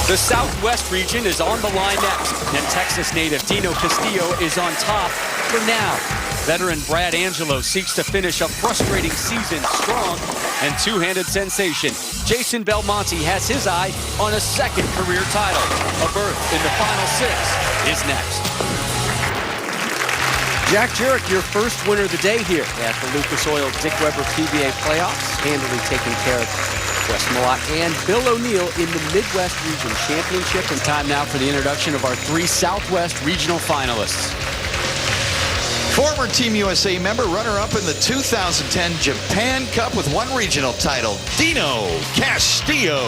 The Southwest region is on the line next, and Texas native Dino Castillo is on top for now. Veteran Brad Angelo seeks to finish a frustrating season strong, and two-handed sensation Jason Belmonte has his eye on a second career title. A berth in the Final Six is next. Jack Jurek, your first winner of the day here at the Lucas Oil Dick Weber PBA playoffs, handily taking care of Wes Malott and Bill O'Neill in the Midwest Region Championship. And time now for the introduction of our three Southwest regional finalists. Former Team USA member, runner-up in the 2010 Japan Cup with one regional title, Dino Castillo.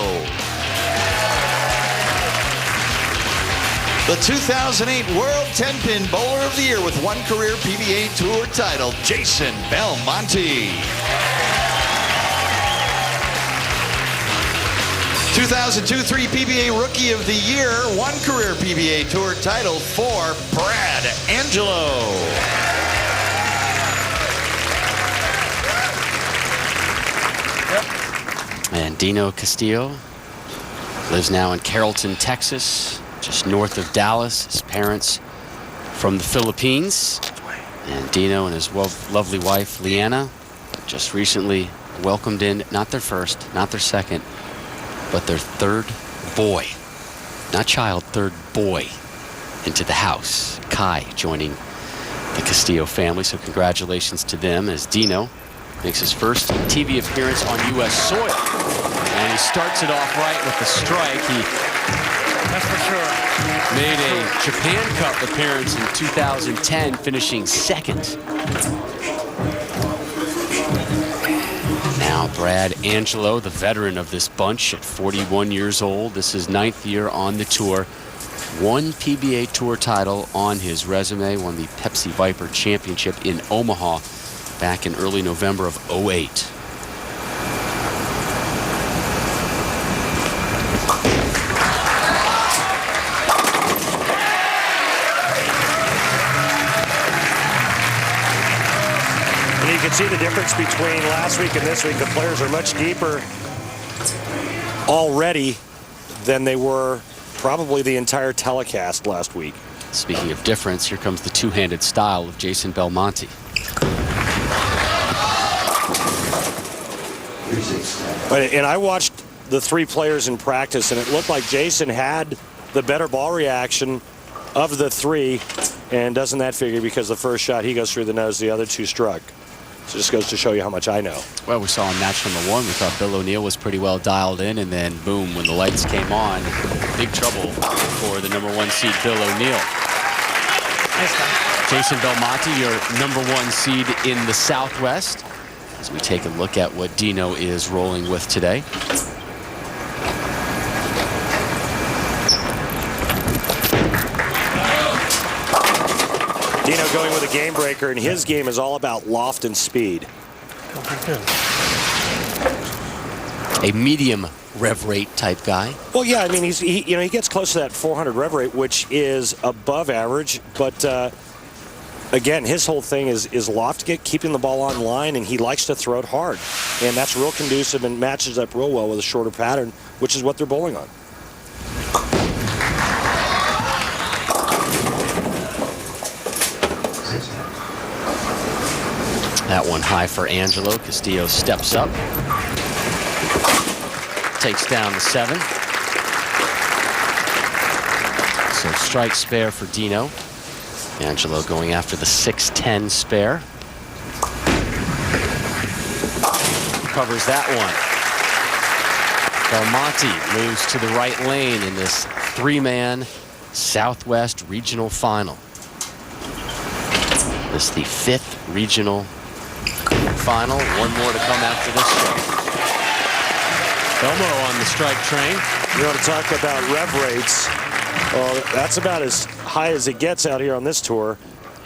The 2008 World 10-Pin Bowler of the Year with one career PBA Tour title, Jason Belmonte. 2002-03 PBA Rookie of the Year, one career PBA Tour title for Brad Angelo. And Dino Castillo lives now in Carrollton, Texas, just north of Dallas. His parents from the Philippines. And Dino and his lovely wife, Leanna, just recently welcomed in, not their first, not their second, but their third boy. Not child, third boy into the house. Kai joining the Castillo family, so congratulations to them as Dino makes his first TV appearance on U.S. soil. And he starts it off right with the strike. That's for sure. Made a Japan Cup appearance in 2010, finishing second. Now Brad Angelo, the veteran of this bunch at 41 years old. This is 9th year on the tour. One PBA Tour title on his resume. Won the Pepsi Viper Championship in Omaha back in early November of '08. You can see the difference between last week and this week. The players are much deeper already than they were probably the entire telecast last week. Speaking of difference, here comes the two-handed style of Jason Belmonte. And I watched the three players in practice, and it looked like Jason had the better ball reaction of the three. And doesn't that figure, because the first shot he goes through the nose, the other two struck. So just goes to show you how much I know. Well, we saw in match number one, we thought Bill O'Neill was pretty well dialed in, and then boom, when the lights came on, big trouble for the #1 seed Bill O'Neill. Jason Belmonte, your #1 seed in the Southwest, as we take a look at what Dino is rolling with today. Dino going with a game breaker, and his game is all about loft and speed. A medium rev rate type guy. Well, yeah, I mean, he gets close to that 400 rev rate, which is above average. But again, his whole thing is loft, keeping the ball on line, and he likes to throw it hard, and that's real conducive and matches up real well with a shorter pattern, which is what they're bowling on. That one high for Angelo. Castillo steps up. Takes down the 7. So strike spare for Dino. Angelo going after the 6-10 spare. Covers that one. Belmonte moves to the right lane in this 3-man Southwest Regional Final. This is the 5th regional final. One more to come after this one. Belmo on the strike train. You want to talk about rev rates? Well, that's about as high as it gets out here on this tour.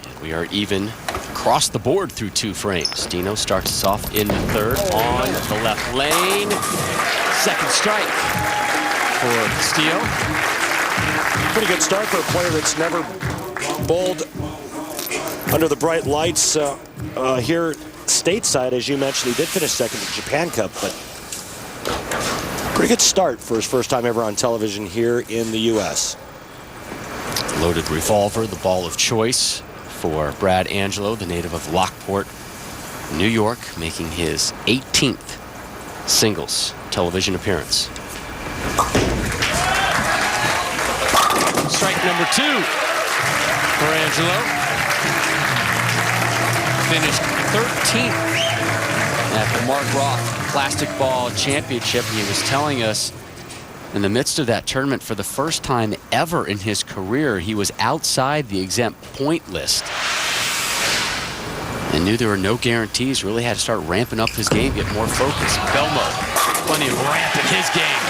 And we are even across the board through 2 frames. Dino starts us off in the 3rd on the left lane. Second strike for Castillo. Pretty good start for a player that's never bowled under the bright lights here stateside. As you mentioned, he did finish second in the Japan Cup, but Pretty good start for his first time ever on television here in the U.S. Loaded revolver, the ball of choice for Brad Angelo, the native of Lockport, New York, making his 18th singles television appearance. Strike number 2 for Angelo. Finished 13th at the Mark Roth Plastic Ball Championship. He was telling us in the midst of that tournament, for the first time ever in his career, he was outside the exempt point list and knew there were no guarantees. Really had to start ramping up his game, get more focus. Belmo, plenty of ramp in his game.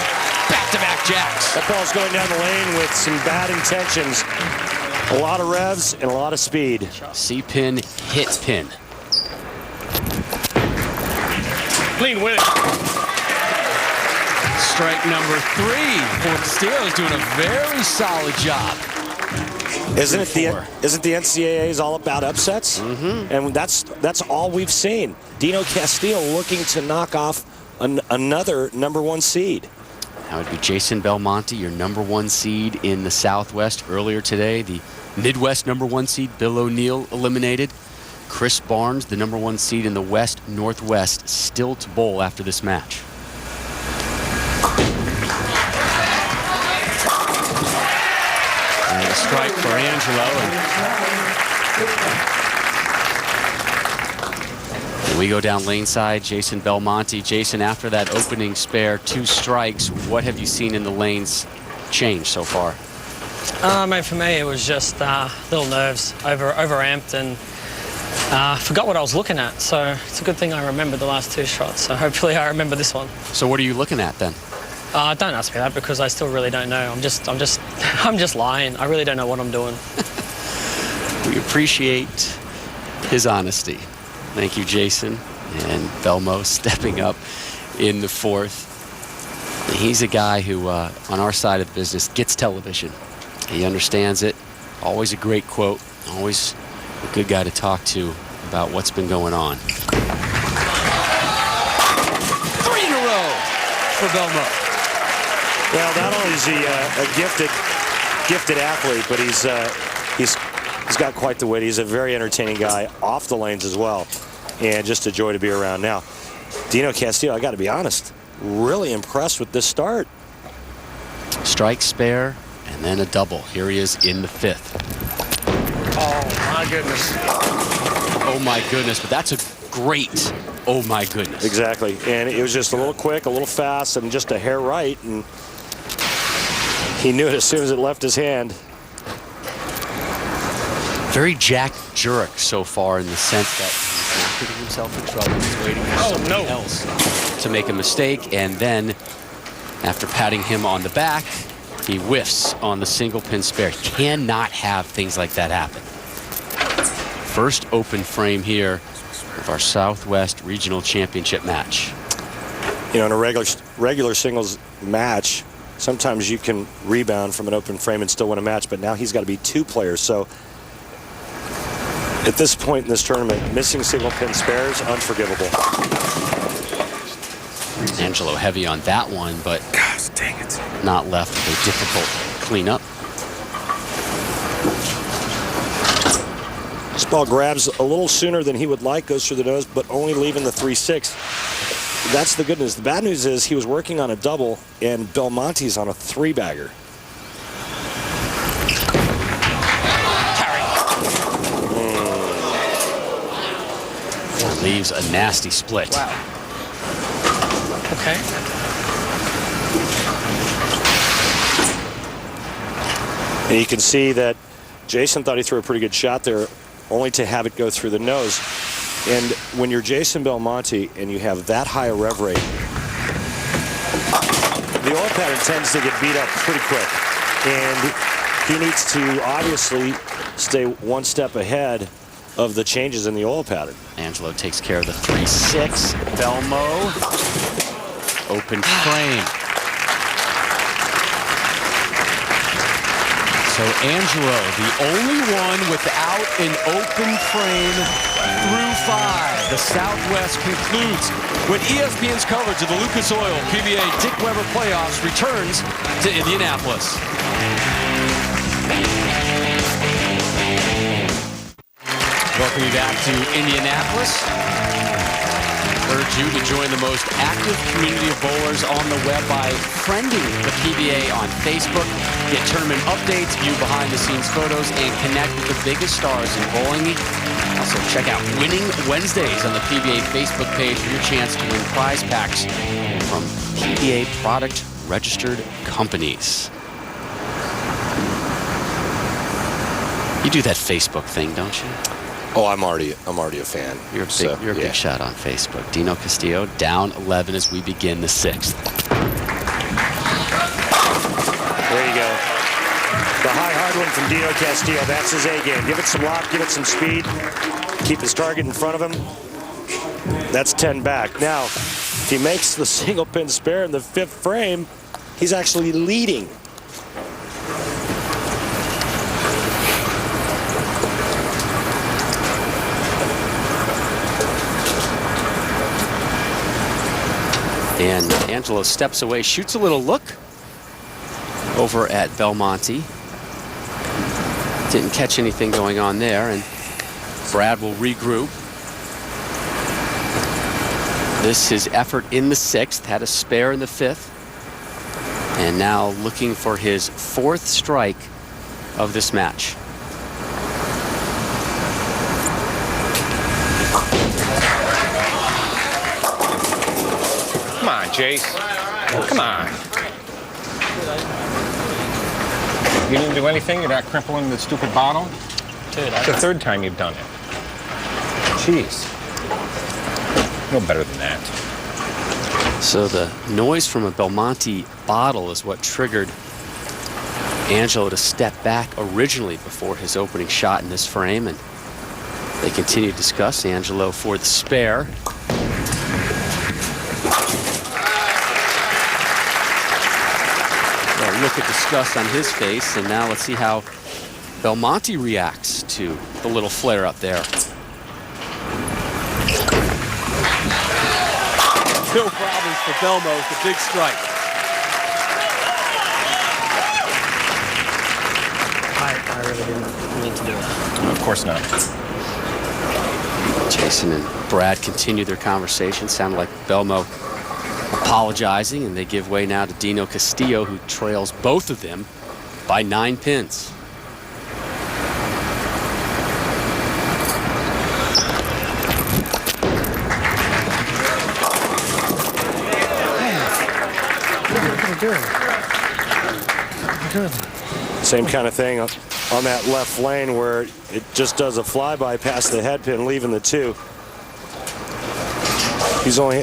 Back-to-back jacks. That ball's going down the lane with some bad intentions. A lot of revs and a lot of speed. C-pin, hit pin. Clean with it. Strike number 3. Port Castillo is doing a very solid job. Isn't the NCAA's all about upsets? Mm-hmm. And that's all we've seen. Dino Castillo looking to knock off another #1 seed. That would be Jason Belmonte, your #1 seed in the Southwest earlier today. The Midwest #1 seed, Bill O'Neill, eliminated. Chris Barnes, the #1 seed in the West Northwest, still to bowl after this match. And a strike for Angelo. And we go down lane side, Jason Belmonte. Jason, after that opening spare, 2 strikes, what have you seen in the lanes change so far? Mate, for me, it was just little nerves, overamped, and forgot what I was looking at. So it's a good thing I remembered the last 2 shots. So hopefully I remember this one. So what are you looking at then? Don't ask me that because I still really don't know. I'm just lying. I really don't know what I'm doing. We appreciate his honesty. Thank you, Jason. And Belmo stepping up in the 4th. He's a guy who, on our side of the business, gets television. He understands it. Always a great quote. Always a good guy to talk to about what's been going on. 3 in a row for Belmo. Well, not only is he a gifted athlete, but he's got quite the wit. He's a very entertaining guy off the lanes as well, and just a joy to be around. Now, Dino Castillo, I got to be honest, really impressed with this start. Strike spare, and then a double. Here he is in the 5th. Oh my goodness. Oh my goodness, but that's a great oh my goodness. Exactly, and it was just a little quick, a little fast, and just a hair right, and he knew it as soon as it left his hand. Very Jack Jurek so far in the sense that he's not getting himself in trouble. He's waiting for somebody else to make a mistake, and then after patting him on the back, he whiffs on the single pin spare. He cannot have things like that happen. First open frame here of our Southwest Regional Championship match. You know, in a regular singles match, sometimes you can rebound from an open frame and still win a match, but now he's got to be 2 players. So at this point in this tournament, missing single pin spares, unforgivable. Angelo heavy on that one, but gosh, dang it, not left with a difficult cleanup. This ball grabs a little sooner than he would like, goes through the nose, but only leaving the 3-6. That's the good news. The bad news is he was working on a double, and Belmonte's on a 3-bagger. Leaves a nasty split. Wow. Okay. And you can see that Jason thought he threw a pretty good shot there, only to have it go through the nose. And when you're Jason Belmonte and you have that high a rev rate, the oil pattern tends to get beat up pretty quick. And he needs to obviously stay 1 step ahead of the changes in the oil pattern. Angelo takes care of the 3-6. Belmo, open frame. So Angelo, the only one without an open frame through 5. The Southwest concludes when ESPN's coverage of the Lucas Oil PBA Dick Weber playoffs returns to Indianapolis. Welcome you back to Indianapolis. Urge you to join the most active community of bowlers on the web by friending the PBA on Facebook. Get tournament updates, view behind-the-scenes photos, and connect with the biggest stars in bowling. Also, check out Winning Wednesdays on the PBA Facebook page for your chance to win prize packs from PBA product registered companies. You do that Facebook thing, don't you? Oh, I'm already a fan. You're a big shot on Facebook. Dino Castillo down 11 as we begin the 6th. There you go. The high hard one from Dino Castillo. That's his A game. Give it some loft, give it some speed. Keep his target in front of him. That's 10 back. Now, if he makes the single pin spare in the 5th frame, he's actually leading. And Angelo steps away, shoots a little look over at Belmonte. Didn't catch anything going on there, and Brad will regroup. This his effort in the 6th, had a spare in the 5th, and now looking for his 4th strike of this match. Come on, Chase. Come on. You didn't do anything? You're not crippling the stupid bottle? Dude, It's the 3rd time you've done it. Jeez. No better than that. So the noise from a Belmonte bottle is what triggered Angelo to step back originally before his opening shot in this frame, and they continue to discuss. Angelo for the spare. Look at disgust on his face, and now let's see how Belmonte reacts to the little flare up there. No problems for Belmo with the big strike. I really didn't mean to do it. Of course not. Jason and Brad continue their conversation. Sounded like Belmo apologizing, and they give way now to Dino Castillo, who trails both of them by 9 pins. Same kind of thing on that left lane where it just does a flyby past the head pin, leaving the 2.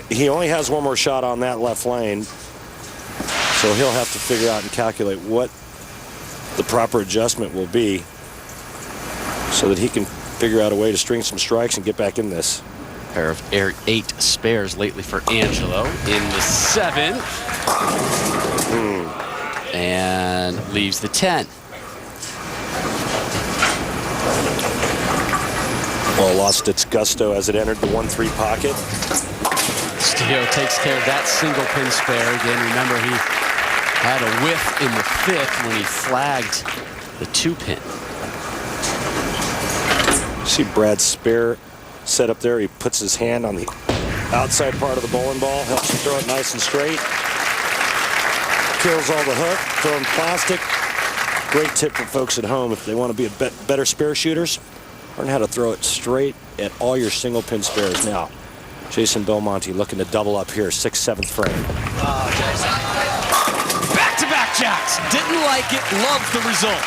He only has one more shot on that left lane, so he'll have to figure out and calculate what the proper adjustment will be so that he can figure out a way to string some strikes and get back in this. Pair of 8 spares lately for Angelo in the 7th. And leaves the 10. Well, lost its gusto as it entered the 1-3 pocket. Castillo takes care of that single pin spare. Again, remember he had a whiff in the 5th when he flagged the 2-pin. See Brad's spare set up there. He puts his hand on the outside part of the bowling ball, helps him throw it nice and straight. Kills all the hook, throwing plastic. Great tip for folks at home if they want to be a better spare shooters. Learn how to throw it straight at all your single pin spares. Now, Jason Belmonte looking to double up here, 6th, 7th frame. Back-to-back jacks. Didn't like it, loved the result.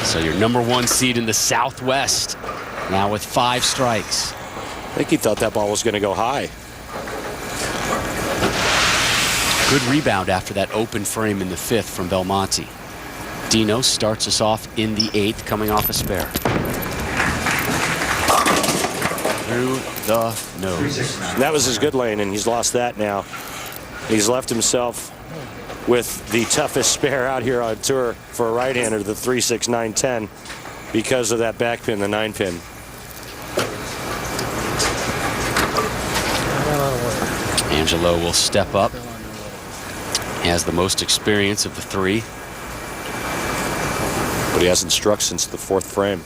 So your number 1 seed in the Southwest, now with 5 strikes. I think he thought that ball was going to go high. Good rebound after that open frame in the 5th from Belmonte. Dino starts us off in the 8th, coming off a spare. Through the nose. That was his good lane, and he's lost that now. He's left himself with the toughest spare out here on tour for a right-hander, the 3-6-9-10. because of that back pin, the 9-pin. Angelo will step up. He has the most experience of the three. But he hasn't struck since the 4th frame.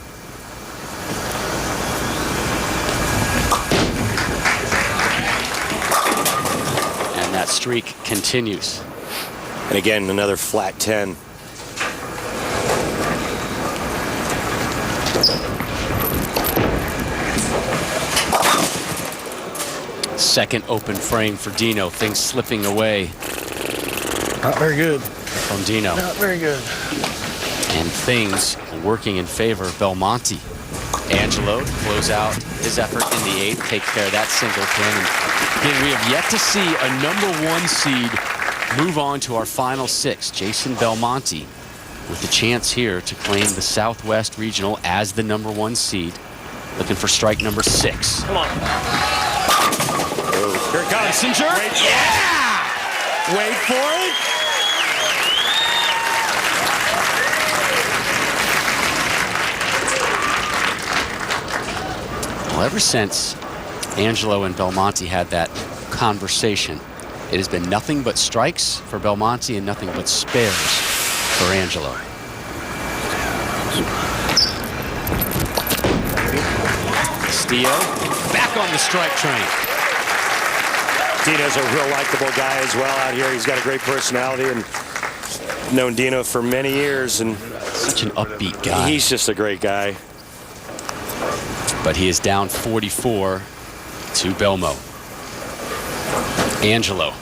And that streak continues. And again, another flat 10. Second open frame for Dino. Things slipping away Not very good. from Dino. Not very good. And things working in favor of Belmonte. Angelo to close out his effort in the 8th, take care of that single pin. And again, we have yet to see a #1 seed move on to our final 6. Jason Belmonte with the chance here to claim the Southwest Regional as the #1 seed. Looking for strike number 6. Come on. Here it comes. Messenger. Yeah! Wait for it. Well, ever since Angelo and Belmonte had that conversation, it has been nothing but strikes for Belmonte and nothing but spares for Angelo. Castillo back on the strike train. Dino's a real likable guy as well out here. He's got a great personality and known Dino for many years. And Such an upbeat guy. he's just a great guy. But he is down 44 to Belmo. Angelo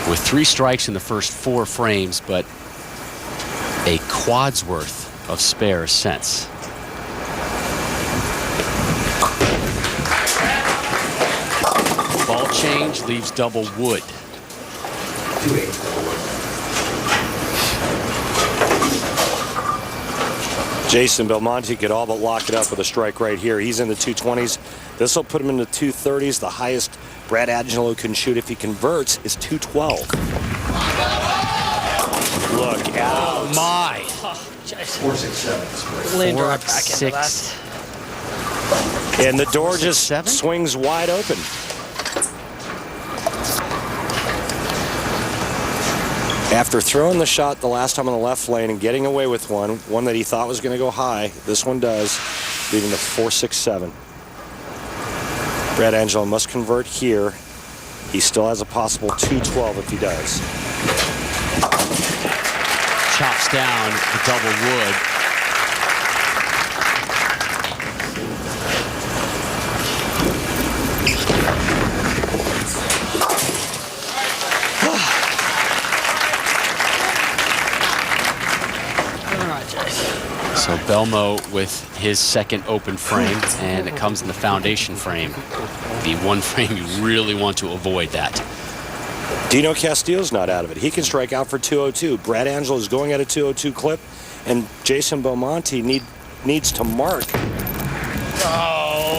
with 3 strikes in the first 4 frames, but a quad's worth of spares since. Ball change leaves double wood. Jason Belmonte could all but lock it up with a strike right here. He's in the 220s. This will put him in the 230s. The highest Brad Angelo can shoot if he converts is 212. Look out. Oh my. Jason. 4, 6, 7. Leaned 4, right back into 6. that. And the door just 7? swings wide open. After throwing the shot the last time on the left lane and getting away with one that he thought was going to go high, this one does, leaving the 4-6-7. Brad Angelo must convert here. He still has a possible 212 if he does. Chops down the double wood. So Belmo with his second open frame, and it comes in the foundation frame. The one frame you really want to avoid that. Dino Castillo's not out of it. He can strike out for 202. Brad Angelo is going at a 202 clip, and Jason Belmonte needs to mark Oh,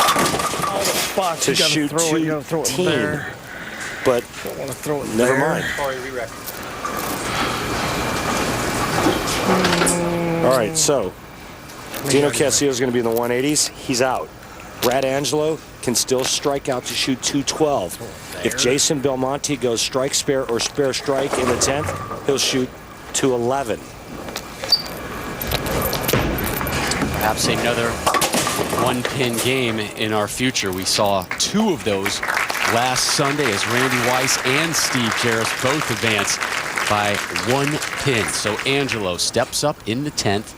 all the spots. to You gotta shoot throw it. You gotta throw it 210. there. But Don't want to throw it never there. mind. All right, so Dino Castillo is going to be in the 180s. He's out. Brad Angelo can still strike out to shoot 212. If Jason Belmonte goes strike spare or spare strike in the 10th, he'll shoot 211. Perhaps another one-pin game in our future. We saw 2 of those last Sunday as Randy Weiss and Steve Jarris both advanced by 1 pin. So Angelo steps up in the 10th.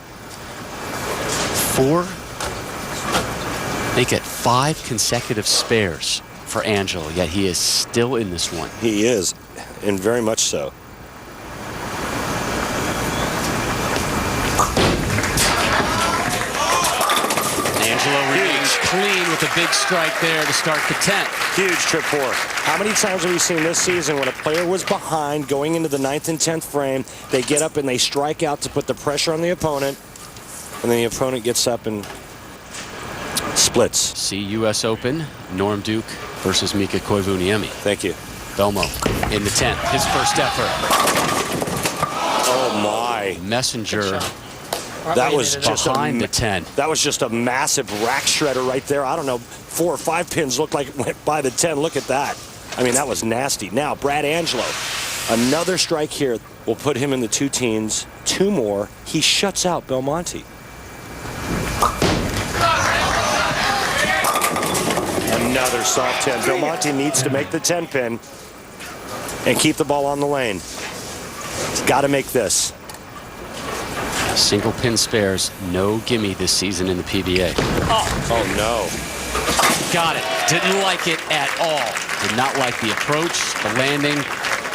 5 consecutive spares for Angelo, yet he is still in this one. He is, and very much so. Angelo remains clean with a big strike there to start the 10th. Huge trip 4. How many times have we seen this season when a player was behind going into the 9th and 10th frame, they get up and they strike out to put the pressure on the opponent, and then the opponent gets up and splits. See U.S. Open, Norm Duke versus Mika Koivuniemi. Thank you. Belmo in the 10th, his first effort. Oh my. Messenger Right That where you was needed it. just Behind the 10. That was just a massive rack shredder right there. I don't know, 4 or 5 pins looked like it went by the 10. Look at that. I mean, that was nasty. Now, Brad Angelo, another strike here will put him in the 2 teens. 2 more. He shuts out Belmonte. Another soft 10. Belmonte needs to make the 10 pin and keep the ball on the lane. He's got to make this. Single pin spares, no gimme this season in the PBA. Oh no. Got it. Didn't like it at all. Did not like the approach, the landing,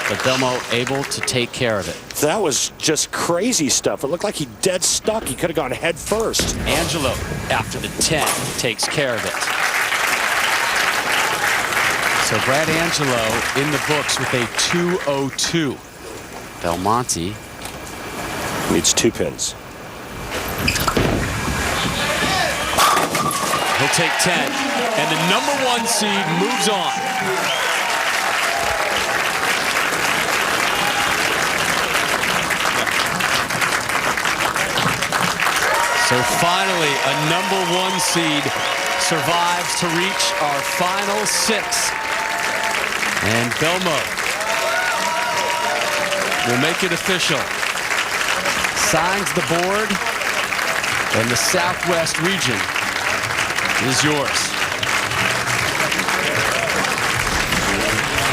but Belmo able to take care of it. That was just crazy stuff. It looked like he dead stuck. He could have gone head first. Angelo, after the 10, takes care of it. So Brad Angelo in the books with a 202. Belmonte needs 2 pins. He'll take 10. And the #1 seed moves on. So finally, a #1 seed survives to reach our final 6. And Belmo will make it official. Signs the board, and the Southwest region is yours.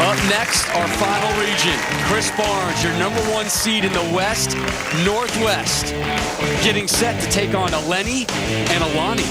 Up next, our final region. Chris Barnes, your #1 seed in the West, Northwest, getting set to take on Eleni and Alani.